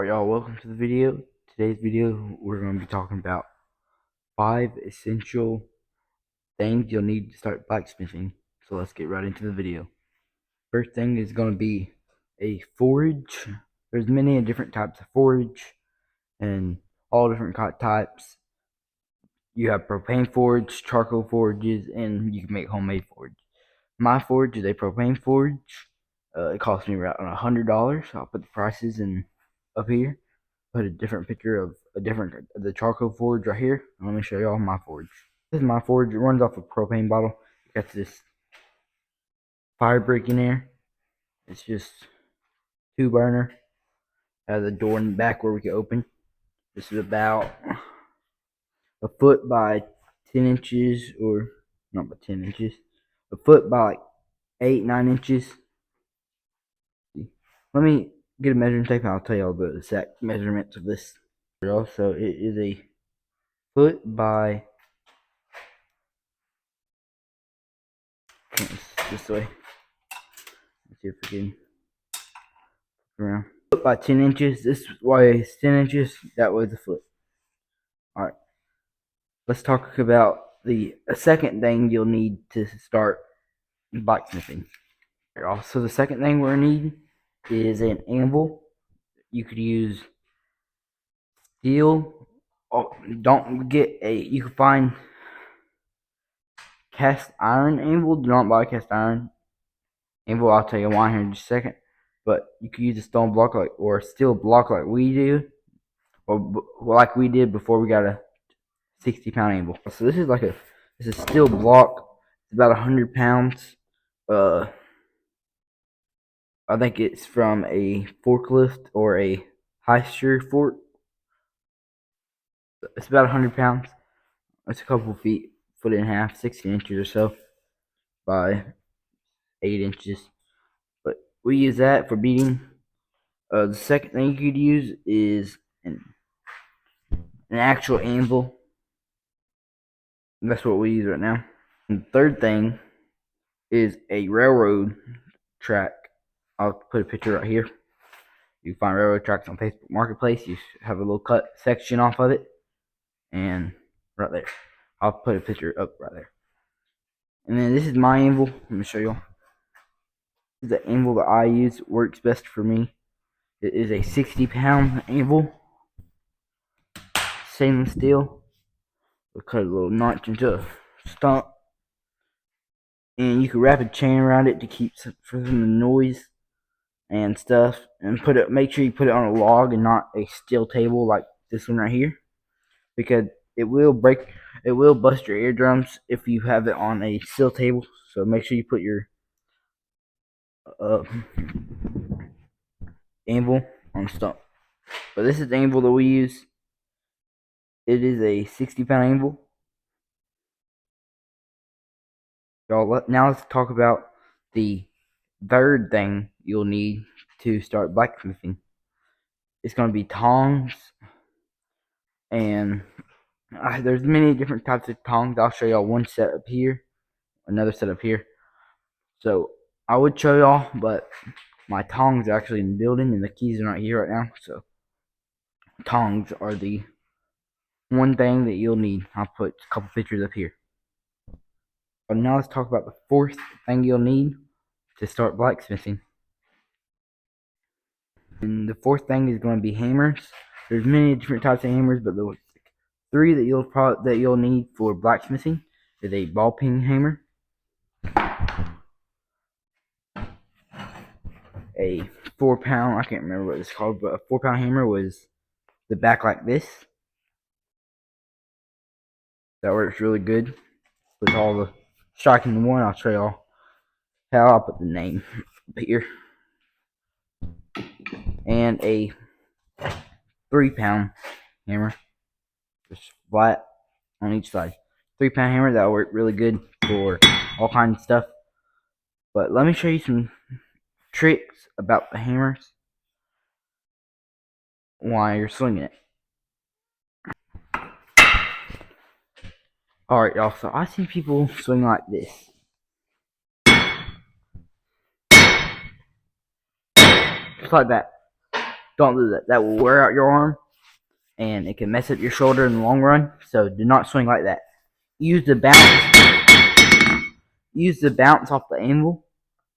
Alright, y'all, welcome to the video. Today's video, we're going to be talking about 5 essential things you'll need to start blacksmithing. So let's get right into the video. First thing is going to be a forge. There's many different types of forge and all different types. You have propane forge, charcoal forges, and you can make homemade forge. My forge is a propane forge. It cost me around $100. I'll put the prices in up here. Put a different picture of the charcoal forge right here. Let me show y'all my forge. This is my forge. It runs off a propane bottle. It got this fire brick in there. It's just 2-burner. Has a door in the back where we can open. This is about a foot by 10 inches, or not by 10 inches, a foot by like 8-9 inches. Let me get a measuring tape and I'll tell y'all the exact measurements of this. Also, it is a foot by this way. Let's see if we can around. Foot by 10 inches. This way is 10 inches. That way is a foot. Alright. Let's talk about the second thing you'll need to start blacksmithing. Also, the second thing we're going to need is an anvil. You could use steel. Oh, don't get you can find cast iron anvil. Do not buy cast iron anvil. I'll tell you why here in just a second. But you could use a stone block or a steel block like we do, or like we did before we got a 60-pound anvil. So this is a steel block. It's about 100 pounds. I think it's from a forklift or a high-steer fork. It's about 100 pounds. It's a couple feet, foot and a half, 16 inches or so by 8 inches. But we use that for beating. The second thing you could use is an actual anvil. That's what we use right now. And the third thing is a railroad track. I'll put a picture right here. You can find railroad tracks on Facebook Marketplace. You have a little cut section off of it, and right there, I'll put a picture up right there. And then this is my anvil. Let me show you. This is the anvil that I use. It works best for me. It is a 60-pound anvil, stainless steel. We'll cut a little notch into a stump, and you can wrap a chain around it to keep from the noise and stuff, and make sure you put it on a log and not a steel table like this one right here, because it will bust your eardrums if you have it on a steel table. So make sure you put your anvil on a stump. But this is the anvil that we use. It is a 60-pound anvil. Y'all, now let's talk about the third thing you'll need to start blacksmithing. It's going to be tongs, and there's many different types of tongs. I'll show y'all one set up here, another set up here. So I would show y'all, but my tongs are actually in the building, and the keys are not here right now. So tongs are the one thing that you'll need. I'll put a couple pictures up here. But now let's talk about the fourth thing you'll need to start blacksmithing. And the fourth thing is going to be hammers. There's many different types of hammers, but the three that you'll need for blacksmithing is a ball peen hammer, a 4-pound, I can't remember what it's called, but a 4-pound hammer was the back like this. That works really good with all the striking in one. I'll show y'all how. I'll put the name up here. And a 3-pound hammer, just flat on each side. 3-pound hammer that'll work really good for all kinds of stuff. But let me show you some tricks about the hammers while you're swinging it. Alright, y'all, so I see people swing like this. Just like that. Don't do that. That will wear out your arm, and it can mess up your shoulder in the long run. So do not swing like that. Use the bounce. Use the bounce off the anvil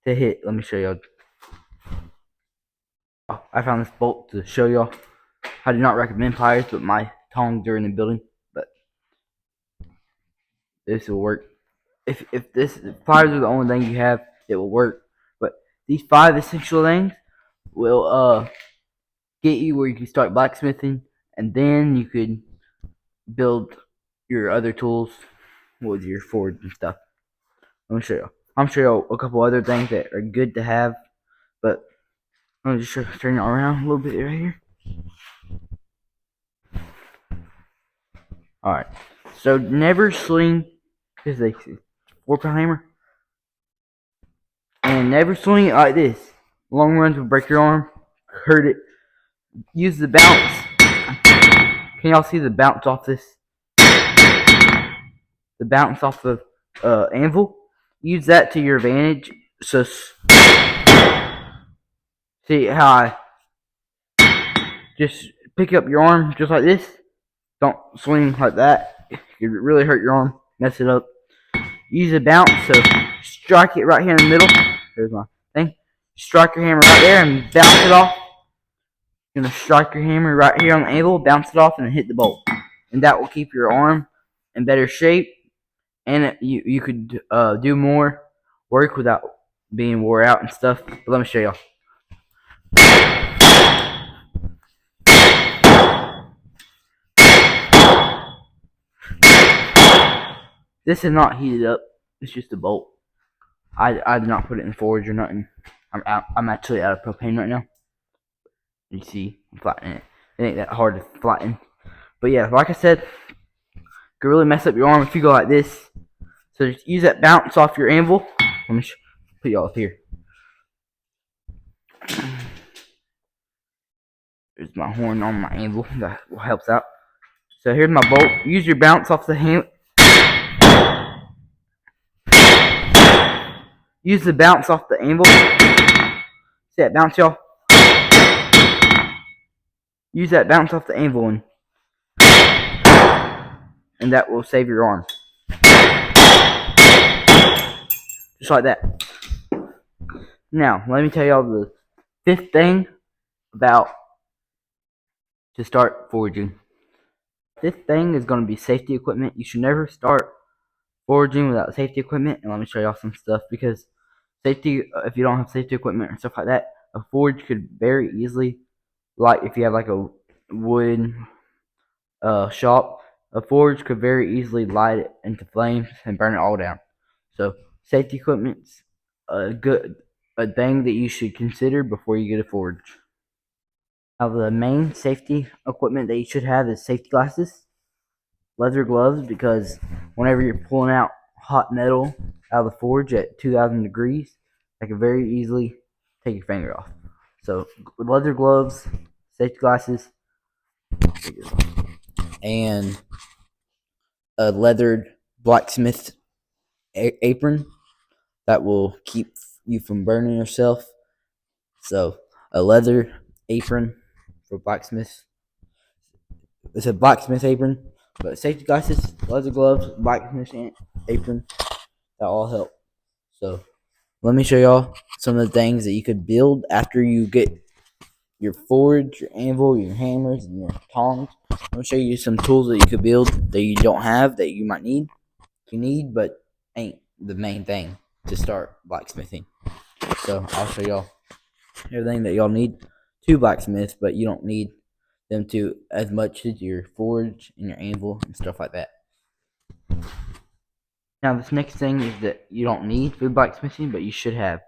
to hit. Let me show you. I found this bolt to show y'all. I do not recommend pliers, but my tongs are in the building. But this will work. If pliers are the only thing you have, it will work. But these 5 essential things will get you where you can start blacksmithing, and then you could build your other tools with your forge and stuff. Let me show you. I'm show you a couple other things that are good to have, but let me just turn it around a little bit right here. Alright, so never swing, this is a 4-pound hammer, and never swing it like this. Long runs will break your arm, hurt it. Use the bounce. Can y'all see the bounce off this? The bounce off the anvil? Use that to your advantage. So, see how I just pick up your arm just like this? Don't swing like that. It could really hurt your arm, mess it up. Use a bounce, so strike it right here in the middle. There's my thing. Strike your hammer right there and bounce it off. You're gonna strike your hammer right here on the anvil, bounce it off, and then hit the bolt. And that will keep your arm in better shape. And you could do more work without being wore out and stuff. But let me show y'all. This is not heated up. It's just a bolt. I did not put it in forge or nothing. I'm actually out of propane right now. You see, I'm flattening it. It ain't that hard to flatten. But yeah, like I said, it could really mess up your arm if you go like this. So just use that bounce off your anvil. Let me put y'all up here. There's my horn on my anvil. That helps out. So here's my bolt. Use your bounce off the hand. Use the bounce off the anvil. See that bounce, y'all? Use that bounce off the anvil, and that will save your arm. Just like that. Now, let me tell y'all the 5th thing about to start forging. 5th thing is going to be safety equipment. You should never start forging without safety equipment. And let me show y'all some stuff, because safety, if you don't have safety equipment and stuff like that, a forge could very easily, like if you have like a wood shop, a forge could very easily light it into flames and burn it all down. So safety equipment's a thing that you should consider before you get a forge. Now the main safety equipment that you should have is safety glasses, leather gloves, because whenever you're pulling out hot metal out of the forge at 2,000 degrees, that can very easily take your finger off. So leather gloves, safety glasses, and a leathered blacksmith apron that will keep you from burning yourself. So a leather apron for blacksmiths. It's a blacksmith apron, but safety glasses, leather gloves, blacksmith apron, that all help. So let me show y'all some of the things that you could build after you get your forge, your anvil, your hammers, and your tongs. I'm gonna show you some tools that you could build that you don't have that you might need. You need, but ain't the main thing to start blacksmithing. So I'll show y'all everything that y'all need to blacksmith, but you don't need them to as much as your forge and your anvil and stuff like that. Now this next thing is that you don't need for blacksmithing, but you should have.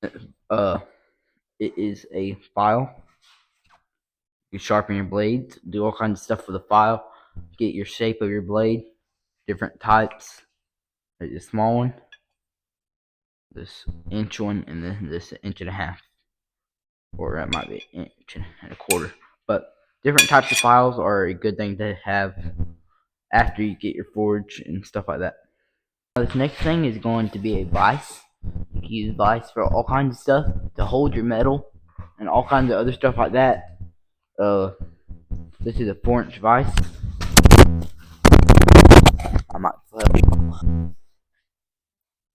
It is a file. You sharpen your blades, do all kinds of stuff with a file, get your shape of your blade, different types. There's a small one, this inch one, and then this 1.5 inches, or that might be 1.25 inches. But different types of files are a good thing to have after you get your forge and stuff like that. Now, this next thing is going to be a vise. You can use vise for all kinds of stuff to hold your metal and all kinds of other stuff like that. This is a 4-inch vise. I might flip.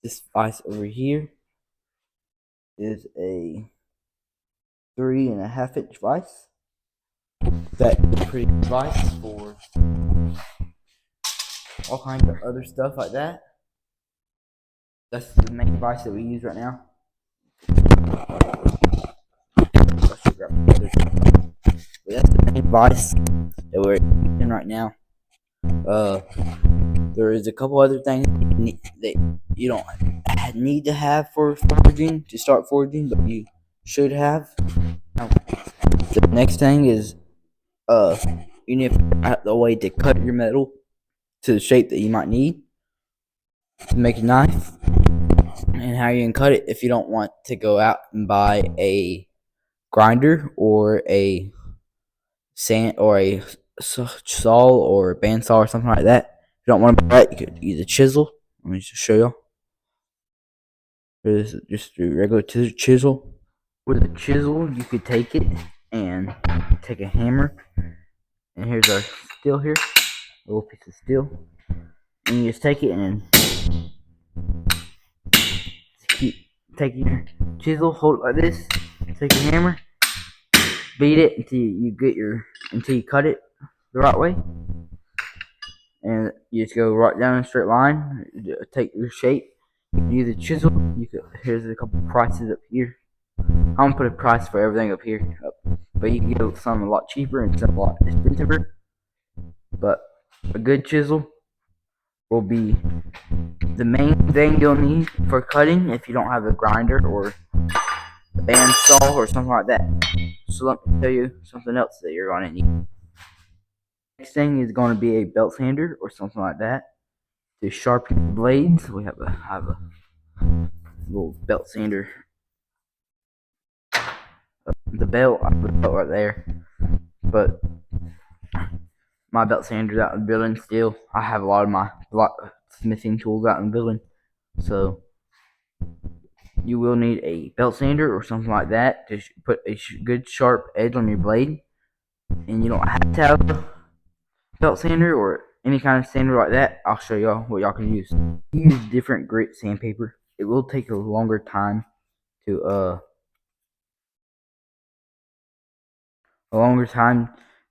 This vise over here is a 3.5-inch vise. That's a pretty good vise for all kinds of other stuff like that. That's the main vise that we use right now. That's the main vise that we're using right now. There is a couple other things that you don't need to have for foraging to start foraging, but you should have. The next thing is you need to figure out the way to cut your metal to the shape that you might need to make a knife, and how you can cut it if you don't want to go out and buy a grinder or a sand or a saw or a bandsaw or something like that. If you don't want to buy that, you could use a chisel. Let me just show you. This is just a regular chisel. With a chisel, you could take it and take a hammer. And here's our steel here, a little piece of steel. And you just take it and keep taking your chisel, hold it like this, take your hammer, beat it until you cut it the right way. And you just go right down a straight line, take your shape, use a chisel. Here's a couple prices up here. I'm gonna put a price for everything up here, but you can get some a lot cheaper and some a lot expensive. But a good chisel will be the main thing you'll need for cutting if you don't have a grinder or a bandsaw or something like that. So let me tell you something else that you're gonna need. Next thing is gonna be a belt sander or something like that to sharpen the blades. We have a little belt sander. The belt, I put the belt right there, but my belt sander's out in the building still. I have a lot of my blacksmithing tools out in the building, so you will need a belt sander or something like that to put a good sharp edge on your blade. And you don't have to have a belt sander or any kind of sander like that. I'll show y'all what y'all can use. Use different grit sandpaper. It will take a longer time to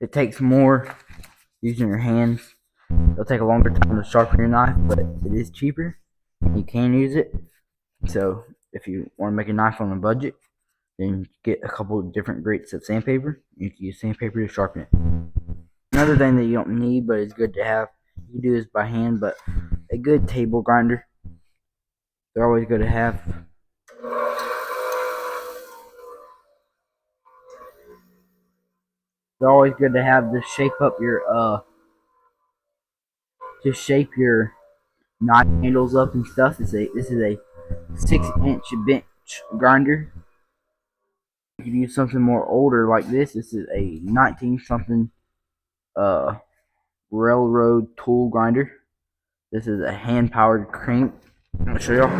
It takes more using your hands. It'll take a longer time to sharpen your knife, but it is cheaper. You can use it. So if you want to make a knife on a budget, then get a couple of different grades of sandpaper. You can use sandpaper to sharpen it. Another thing that you don't need, but it's good to have, you can do this by hand, but a good table grinder. They're always good to have. They're always good to have to shape up your knife handles up and stuff. This is a 6-inch bench grinder. You can use something more older like this. This is a 19-something railroad tool grinder. This is a hand-powered crank. I'm gonna show y'all.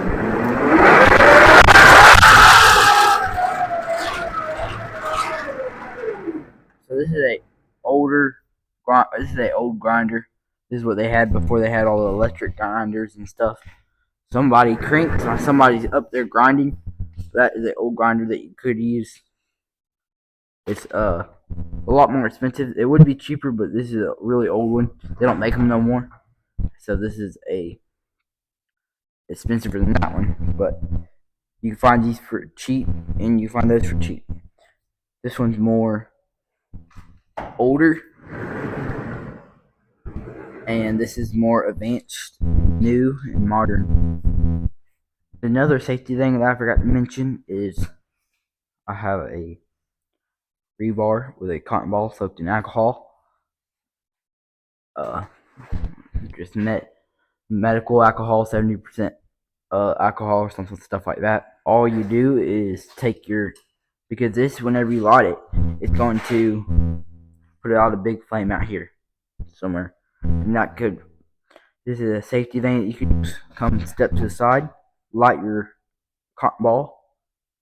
So this is a old grinder. This is what they had before they had all the electric grinders and stuff. Somebody cranks, somebody's up there grinding. That is an old grinder that you could use. It's a lot more expensive. It would be cheaper, but this is a really old one. They don't make them no more. So this is a expensive than that one, but you can find these for cheap, and you find those for cheap. This one's more older, and this is more advanced, new, and modern. Another safety thing that I forgot to mention is I have a rebar with a cotton ball soaked in alcohol. Just medical alcohol, 70% alcohol or something stuff like that. All you do is because this, whenever you light it, it's going to put out a big flame out here somewhere, and this is a safety thing that you can come step to the side, light your cotton ball,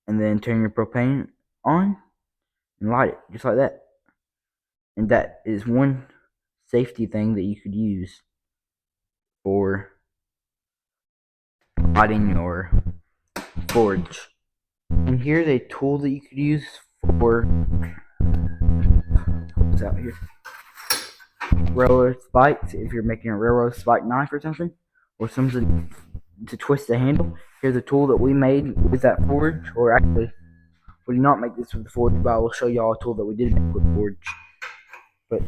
and then turn your propane on, and light it just like that. And that is one safety thing that you could use for lighting your forge. And here's a tool that you could use for what's out here. Railroad spikes, if you're making a railroad spike knife or something, or something to twist the handle. Here's a tool that we made with that forge, or actually, we did not make this with the forge, but I will show y'all a tool that we did make with the forge. But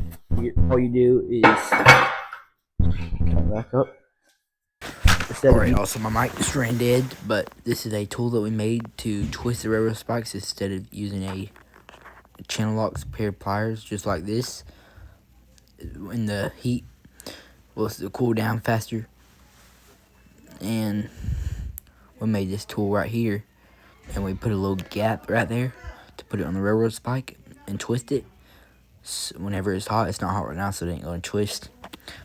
all you do is come back up. Alright, also my mic just ran dead, but this is a tool that we made to twist the railroad spikes instead of using a channel lock pair of pliers, just like this. In the heat, will cool down faster. And we made this tool right here, and we put a little gap right there to put it on the railroad spike and twist it. So whenever it's hot, it's not hot right now, so it ain't gonna twist.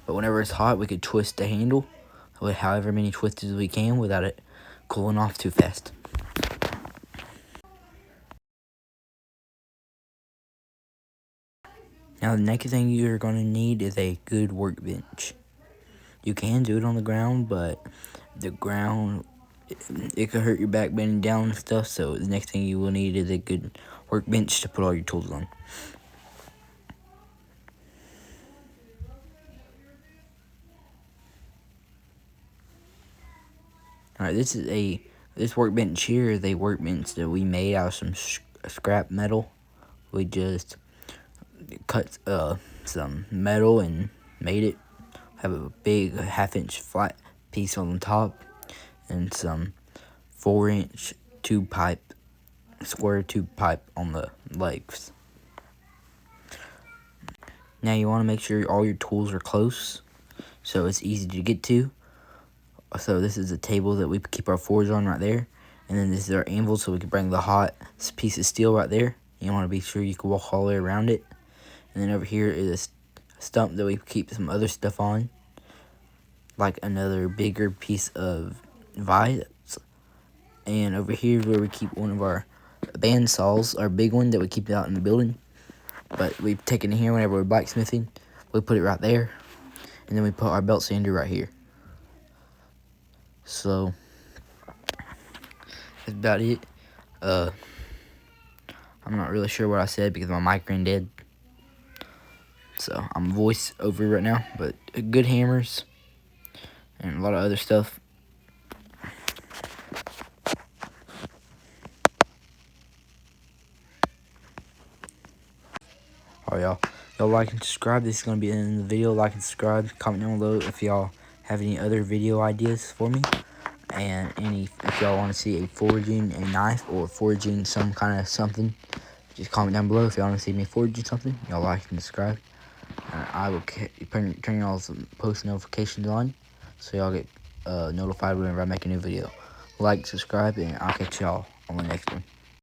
But whenever it's hot, we could twist the handle with however many twists we can without it cooling off too fast. Now the next thing you're going to need is a good workbench. You can do it on the ground, but the ground, it could hurt your back bending down and stuff, so the next thing you will need is a good workbench to put all your tools on. Alright, this workbench here is a workbench that we made out of some scrap metal. We just cut some metal and made it have a big 1/2-inch flat piece on the top and some 4-inch tube pipe, square tube pipe on the legs. Now you want to make sure all your tools are close so it's easy to get to. So this is a table that we keep our forge on right there, and then this is our anvil so we can bring the hot piece of steel right there. You want to be sure you can walk all the way around it. And then over here is a stump that we keep some other stuff on, like another bigger piece of vise. And over here is where we keep one of our band saws, our big one that we keep out in the building. But we take it in here whenever we're blacksmithing. We put it right there. And then we put our belt sander right here. So that's about it. I'm not really sure what I said because my mic ran dead. So I'm voice over right now. But good hammers and a lot of other stuff. Alright, y'all like and subscribe. This is going to be in the video. Like and subscribe. Comment down below if y'all have any other video ideas for me. And if y'all want to see a forging a knife or forging some kind of something, just comment down below if y'all want to see me forging something. Y'all like and subscribe. I will turn y'all's post notifications on so y'all get notified whenever I make a new video. Like, subscribe, and I'll catch y'all on the next one.